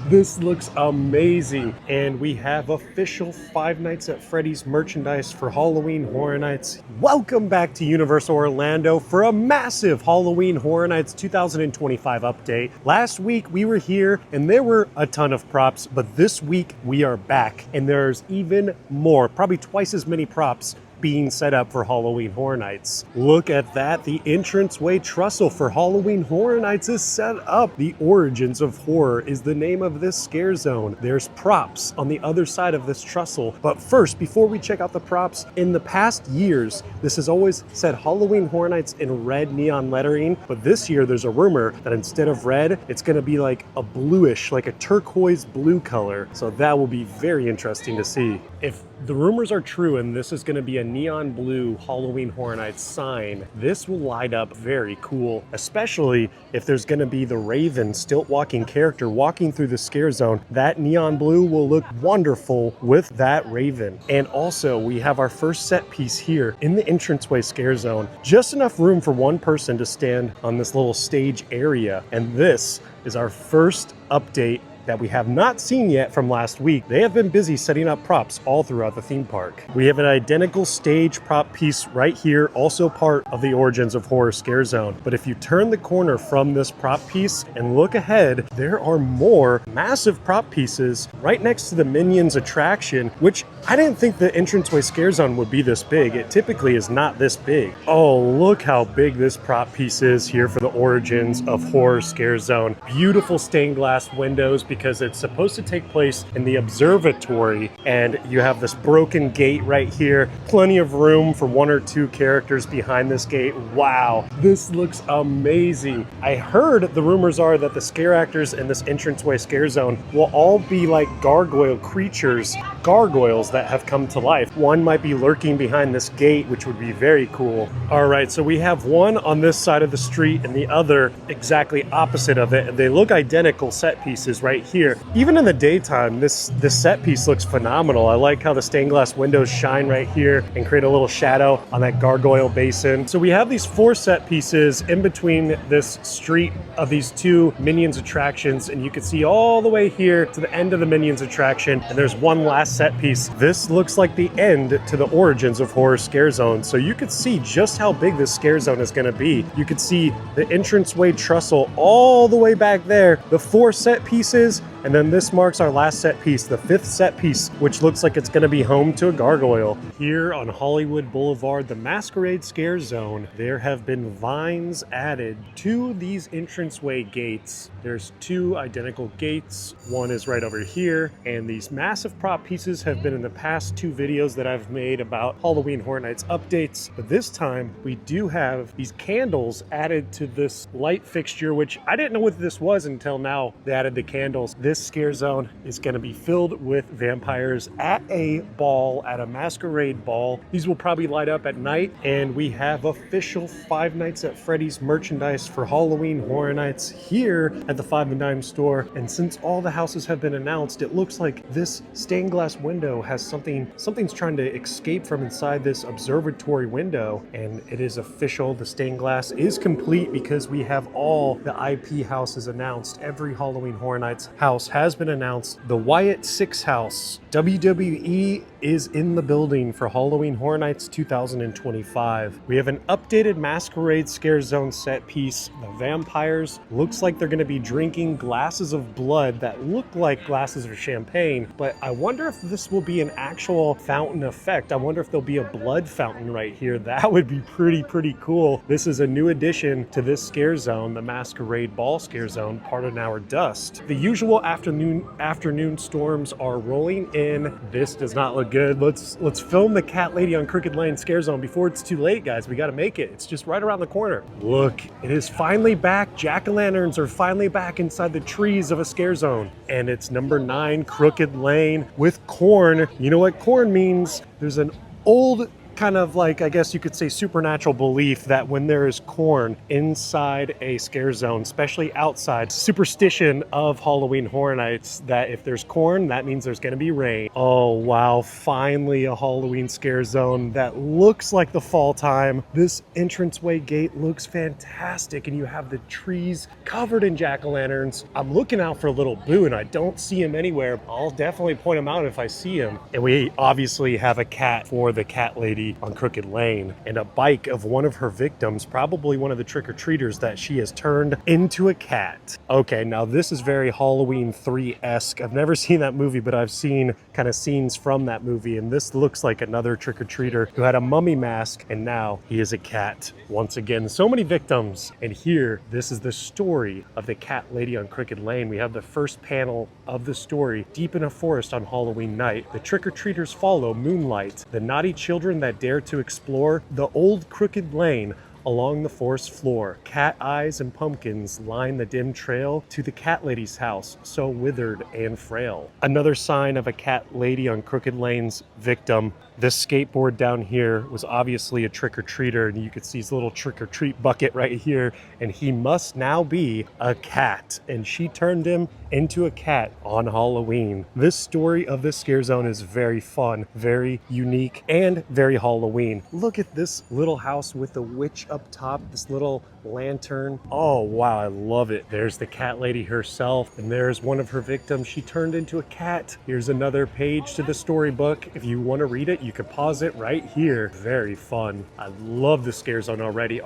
This looks amazing. And we have official Five Nights at Freddy's merchandise for Halloween Horror Nights. Welcome back to Universal Orlando for a massive Halloween Horror Nights 2025 update. Last week we were here and there were a ton of props, but this week we are back and there's even more, probably twice as many props being set up for Halloween Horror Nights. Look at that, the entranceway trestle for Halloween Horror Nights is set up. The Origins of Horror is the name of this scare zone. There's props on the other side of this trestle. But first, before we check out the props, in the past years, this has always said Halloween Horror Nights in red neon lettering, but this year there's a rumor that instead of red, it's gonna be like a bluish, like a turquoise blue color. So that will be very interesting to see. If the rumors are true and this is gonna be a neon blue Halloween Horror Nights sign, this will light up very cool, especially if there's gonna be the Raven stilt walking character walking through the scare zone. That neon blue will look wonderful with that Raven. And also we have our first set piece here in the entranceway scare zone. Just enough room for one person to stand on this little stage area. And this is our first update that we have not seen yet from last week. They have been busy setting up props all throughout the theme park. We have an identical stage prop piece right here, also part of the Origins of Horror scare zone. But if you turn the corner from this prop piece and look ahead, there are more massive prop pieces right next to the Minions attraction, which I didn't think the entranceway scare zone would be this big. It typically is not this big. Oh, look how big this prop piece is here for the Origins of Horror scare zone. Beautiful stained glass windows because it's supposed to take place in the observatory, and you have this broken gate right here. Plenty of room for one or two characters behind this gate. Wow, this looks amazing. I heard the rumors are that the scare actors in this entranceway scare zone will all be like gargoyle creatures, gargoyles that have come to life. One might be lurking behind this gate, which would be very cool. All right, so we have one on this side of the street and the other exactly opposite of it, and they look identical set pieces right here. Even in the daytime, this set piece looks phenomenal. I like how the stained glass windows shine right here and create a little shadow on that gargoyle basin. So we have these four set pieces in between this street of these two Minions attractions, and you can see all the way here to the end of the Minions attraction, and there's one last set piece. This looks like the end to the Origins of Horror scare zone, so you could see just how big this scare zone is going to be. You could see the entranceway trestle all the way back there, the four set pieces, and then this marks our last set piece, the fifth set piece, which looks like it's going to be home to a gargoyle. Here on Hollywood Boulevard, the Masquerade Scare Zone, there have been vines added to these entranceway gates. There's two identical gates. One is right over here, and these massive prop pieces have been in the past two videos that I've made about Halloween Horror Nights updates. But this time, we do have these candles added to this light fixture, which I didn't know what this was until now they added the candles. This scare zone is going to be filled with vampires at a ball, at a masquerade ball. These will probably light up at night, and we have official Five Nights at Freddy's merchandise for Halloween Horror Nights here at the 5 and Dime store. And since all the houses have been announced, it looks like this stained glass window has something's trying to escape from inside this observatory window, and it is official. The stained glass is complete because we have all the IP houses announced. Every Halloween Horror Nights house has been announced. The Wyatt 6 house, WWE is in the building for Halloween Horror Nights 2025. We have an updated Masquerade Scare Zone set piece. The vampires looks like they're going to be drinking glasses of blood that look like glasses of champagne, but I wonder if this will be an actual fountain effect. I wonder if there'll be a blood fountain right here. That would be pretty cool. This is a new addition to this scare zone, the Masquerade Ball Scare Zone, part of Our Dust. The usual afternoon storms are rolling in. This does not look good. Let's film the Cat Lady on Crooked Lane Scare Zone before it's too late, guys. We got to make it. It's just right around the corner. Look, it is finally back. Jack-o'-lanterns are finally back inside the trees of a scare zone. And it's number 9 Crooked Lane with corn. You know what corn means? There's an old kind of like, I guess you could say, supernatural belief that when there is corn inside a scare zone, especially outside, superstition of Halloween Horror Nights, that if there's corn, that means there's going to be rain. Oh, wow. Finally, a Halloween scare zone that looks like the fall time. This entranceway gate looks fantastic, and you have the trees covered in jack-o'-lanterns. I'm looking out for Little Boo, and I don't see him anywhere. I'll definitely point him out if I see him. And we obviously have a cat for the cat lady on Crooked Lane, and a bike of one of her victims, probably one of the trick-or-treaters that she has turned into a cat. Okay, now this is very Halloween 3-esque. I've never seen that movie, but I've seen kind of scenes from that movie, and this looks like another trick-or-treater who had a mummy mask, and now he is a cat. Once again, so many victims. And here, this is the story of the cat lady on Crooked Lane. We have the first panel of the story. Deep in a forest on Halloween night, the trick-or-treaters follow moonlight, the naughty children that dare to explore the old crooked lane along the forest floor. Cat eyes and pumpkins line the dim trail to the cat lady's house, so withered and frail. Another sign of a cat lady on Crooked Lane's victim. This skateboard down here was obviously a trick-or-treater, and you could see his little trick-or-treat bucket right here, and he must now be a cat, and she turned him into a cat on Halloween. This story of this scare zone is very fun, very unique, and very Halloween. Look at this little house with the witch up top, this little lantern. Oh wow, I love it. There's the cat lady herself, and there's one of her victims. She turned into a cat. Here's another page to the storybook. If you want to read it, you can pause it right here. Very fun. I love the scare zone already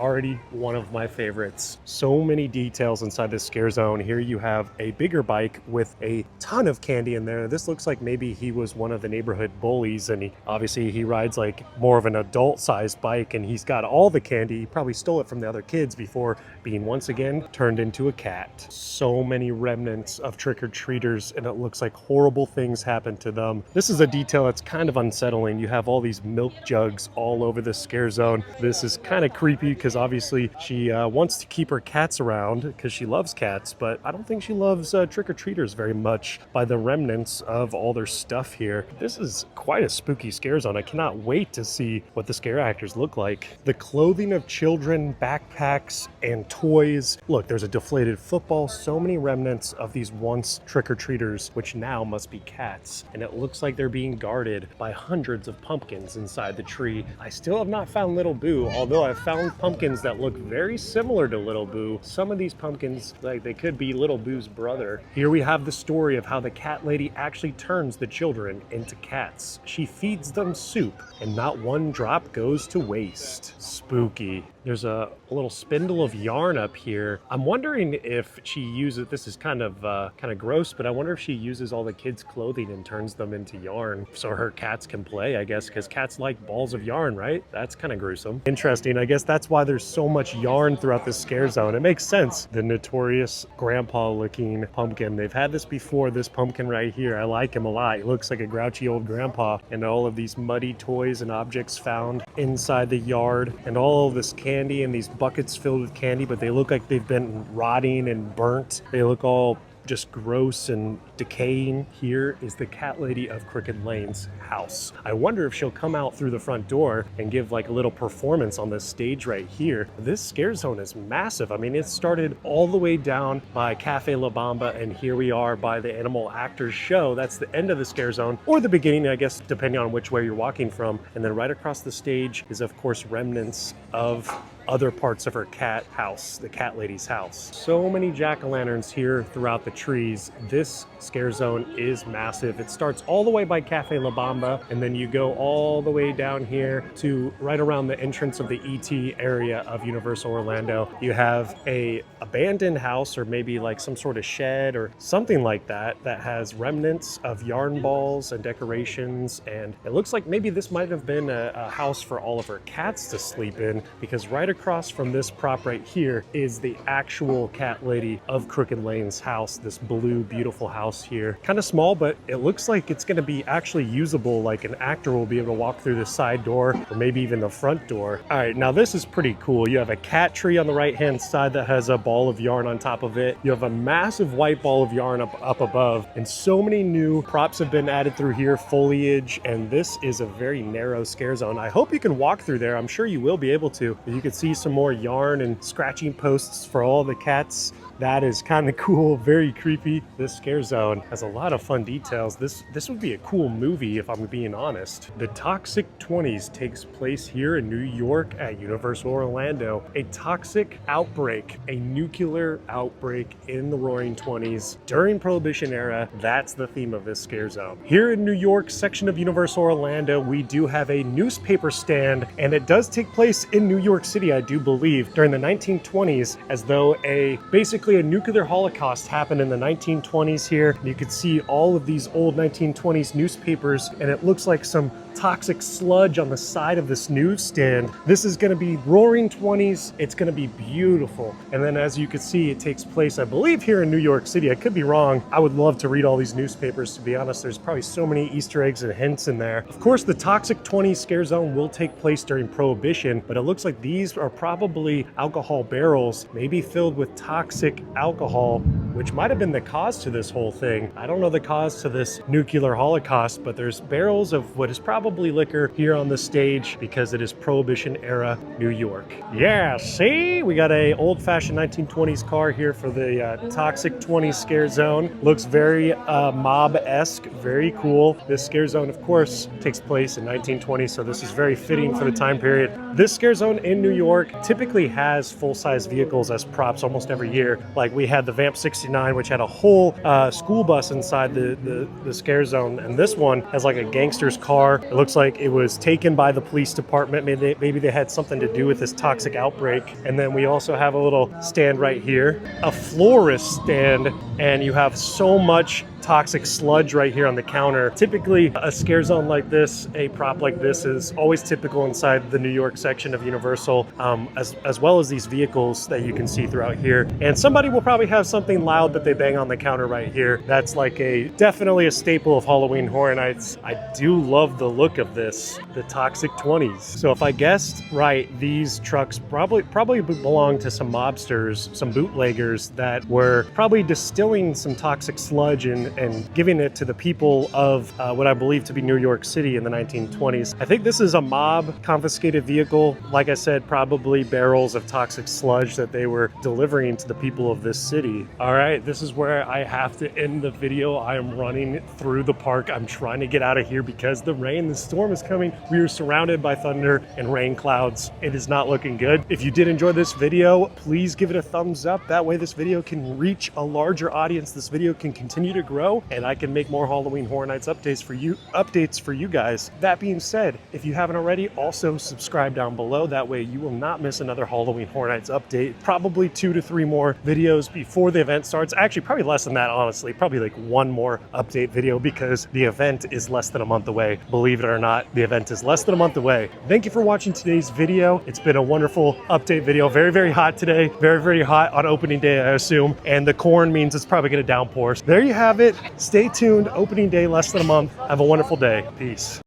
one of my favorites. So many details inside this scare zone. Here you have a bigger bike with a ton of candy in there. This looks like maybe he was one of the neighborhood bullies, and he rides like more of an adult sized bike, and he's got all the candy. He probably stole it from the other kids before being once again turned into a cat. So many remnants of trick-or-treaters, and it looks like horrible things happened to them. This is a detail that's kind of unsettling. You have all these milk jugs all over the scare zone. This is kind of creepy because obviously she wants to keep her cats around because she loves cats, but I don't think she loves trick-or-treaters very much by the remnants of all their stuff here. This is quite a spooky scare zone. I cannot wait to see what the scare actors look like. The clothing of children, backpacks, and toys. Look, there's a deflated football, so many remnants of these once trick-or-treaters, which now must be cats. And it looks like they're being guarded by hundreds of pumpkins inside the tree. I still have not found Little Boo, although I've found pumpkins that look very similar to Little Boo. Some of these pumpkins, like they could be Little Boo's brother. Here we have the story of how the cat lady actually turns the children into cats. She feeds them soup, and not one drop goes to waste. Spooky. There's a little spindle of yarn up here. I'm wondering if she uses, this is kind of gross, but I wonder if she uses all the kids' clothing and turns them into yarn so her cats can play, I guess, because cats like balls of yarn, right? That's kind of gruesome. Interesting. I guess that's why there's so much yarn throughout this scare zone. It makes sense. The notorious grandpa-looking pumpkin. They've had this before, this pumpkin right here. I like him a lot. He looks like a grouchy old grandpa. And all of these muddy toys and objects found inside the yard, and all of this candy and these buckets filled with candy, but they look like they've been rotting and burnt. They look all just gross and decaying. Here is the cat lady of Crooked Lane's house. I wonder if she'll come out through the front door and give like a little performance on this stage right here. This scare zone is massive. I mean, it started all the way down by Cafe La Bamba, and here we are by the Animal Actors Show. That's the end of the scare zone, or the beginning, I guess, depending on which way you're walking from. And then right across the stage is, of course, remnants of other parts of her cat house, the cat lady's house. So many jack-o'-lanterns here throughout the trees. This scare zone is massive. It starts all the way by Cafe La Bamba, and then you go all the way down here to right around the entrance of the ET area of Universal Orlando. You have a abandoned house, or maybe like some sort of shed or something like that, that has remnants of yarn balls and decorations, and it looks like maybe this might have been a house for all of her cats to sleep in, because right across from this prop right here is the actual cat lady of Crooked Lane's house, this blue, beautiful house here. Kind of small, but it looks like it's going to be actually usable, like an actor will be able to walk through the side door or maybe even the front door. All right, now this is pretty cool. You have a cat tree on the right-hand side that has a ball of yarn on top of it. You have a massive white ball of yarn up above, and so many new props have been added through here, foliage, and this is a very narrow scare zone. I hope you can walk through there. I'm sure you will be able to. You can see some more yarn and scratching posts for all the cats. That is kind of cool, very creepy. This scare zone has a lot of fun details. This would be a cool movie if I'm being honest. The Toxic 20s takes place here in New York at Universal Orlando. A toxic outbreak, a nuclear outbreak in the Roaring 20s during Prohibition era. That's the theme of this scare zone. Here in New York section of Universal Orlando, we do have a newspaper stand, and it does take place in New York City, I do believe, during the 1920s, as though basically a nuclear holocaust happened in the 1920s here. You could see all of these old 1920s newspapers, and it looks like some toxic sludge on the side of this newsstand. This is going to be Roaring 20s. It's going to be beautiful. And then as you can see, it takes place, I believe, here in New York City. I could be wrong. I would love to read all these newspapers, to be honest. There's probably so many Easter eggs and hints in there. Of course, the Toxic 20s scare zone will take place during Prohibition, but it looks like these are probably alcohol barrels, maybe filled with toxic alcohol, which might have been the cause to this whole thing. I don't know the cause to this nuclear holocaust, but there's barrels of what is probably liquor here on the stage because it is Prohibition era New York. Yeah, see? We got a old-fashioned 1920s car here for the Toxic 20s scare zone. Looks very mob-esque, very cool. This scare zone, of course, takes place in 1920, so this is very fitting for the time period. This scare zone in New York typically has full-size vehicles as props almost every year. Like we had the Vamp 69, which had a whole school bus inside the scare zone, and this one has like a gangster's car. It looks like it was taken by the police department. Maybe they had something to do with this toxic outbreak. And then we also have a little stand right here, a florist stand, and you have so much toxic sludge right here on the counter. Typically, a scare zone like this, a prop like this, is always typical inside the New York section of Universal, as well as these vehicles that you can see throughout here. And somebody will probably have something loud that they bang on the counter right here. That's like definitely a staple of Halloween Horror Nights. I do love the look of this, the Toxic 20s. So if I guessed right, these trucks probably belong to some mobsters, some bootleggers that were probably distilling some toxic sludge and giving it to the people of what I believe to be New York City in the 1920s. I think this is a mob confiscated vehicle. Like I said, probably barrels of toxic sludge that they were delivering to the people of this city. All right, this is where I have to end the video. I am running through the park. I'm trying to get out of here because the storm is coming. We are surrounded by thunder and rain clouds. It is not looking good. If you did enjoy this video, please give it a thumbs up. That way this video can reach a larger audience. This video can continue to grow, and I can make more Halloween Horror Nights updates for you guys. That being said, if you haven't already, also subscribe down below. That way you will not miss another Halloween Horror Nights update. Probably 2 to 3 more videos before the event starts. Actually, probably less than that, honestly. Probably like 1 more update video because the event is less than a month away. Believe it or not, the event is less than a month away. Thank you for watching today's video. It's been a wonderful update video. Very, very hot today. Very, very hot on opening day, I assume. And the corn means it's probably going to downpour. So there you have it. Stay tuned. Opening day, less than a month. Have a wonderful day. Peace.